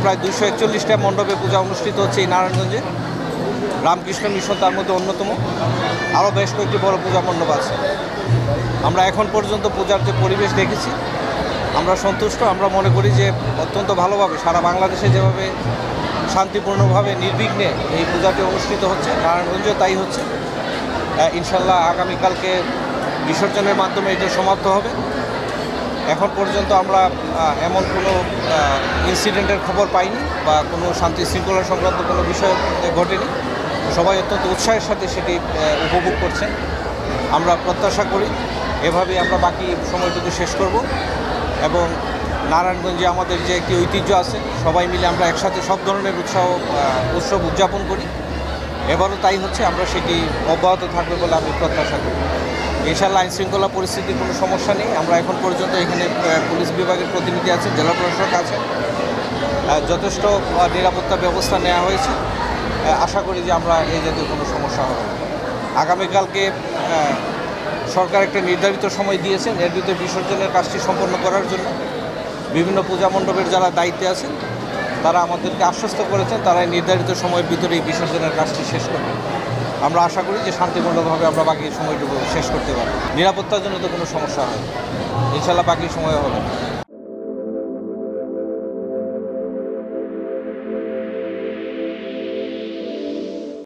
প্রায় 241টা মণ্ডপে পূজা অনুষ্ঠিত হচ্ছে এই নারায়ণগঞ্জে। রামকৃষ্ণ মিশন তার মধ্যে অন্যতম। আরও বেশ কয়েকটি বড় পূজা মণ্ডপ আছে। আমরা এখন পর্যন্ত পূজার যে পরিবেশ দেখেছি আমরা সন্তুষ্ট। আমরা মনে করি যে অত্যন্ত ভালোভাবে সারা বাংলাদেশে যেভাবে শান্তিপূর্ণভাবে নির্বিঘ্নে এই পূজাটি অনুষ্ঠিত হচ্ছে, নারায়ণগঞ্জেও তাই হচ্ছে। ইনশাল্লাহ আগামীকালকে বিসর্জনের মাধ্যমে এটা সমাপ্ত হবে। এখন পর্যন্ত আমরা এমন কোনো ইনসিডেন্টের খবর পাইনি বা কোনো শান্তি শৃঙ্খলা সংক্রান্ত কোনো বিষয় ঘটেনি। সবাই অত্যন্ত উৎসাহের সাথে সেটি উপভোগ করছেন। আমরা প্রত্যাশা করি এভাবেই আমরা বাকি সময়টুকু শেষ করব এবং নারায়ণগঞ্জে আমাদের যে একটি ঐতিহ্য আছে সবাই মিলে আমরা একসাথে সব ধরনের উৎসব উদযাপন করি। এবারও তাই হচ্ছে, আমরা সেটি অব্যাহত থাকবে বলে আমি প্রত্যাশা করি। ইনশাআল্লাহ আইন শৃঙ্খলা পরিস্থিতির কোনো সমস্যা নেই। আমরা এখন পর্যন্ত এখানে পুলিশ বিভাগের প্রতিনিধি আছেন, জেলা প্রশাসক আছেন, যথেষ্ট নিরাপত্তা ব্যবস্থা নেওয়া হয়েছে। আশা করি যে আমরা এই জাতীয় কোনো সমস্যা হবে না। আগামীকালকে সরকার একটা নির্ধারিত সময় দিয়েছেন, এর ভিতরে বিসর্জনের কাজটি সম্পন্ন করার জন্য বিভিন্ন পূজা মণ্ডপের যারা দায়িত্বে আছেন তারা আমাদেরকে আশ্বস্ত করেছেন তারা নির্ধারিত সময়ের ভিতরে এই বিসর্জনের কাজটি শেষ করবে। আমরা আশা করি যে শান্তিপূর্ণভাবে আমরা বাকি সময়টুকু শেষ করতে পারব। নিরাপত্তার জন্য তো কোনো সমস্যা হয়, ইনশাআল্লাহ বাকি সময় হবে।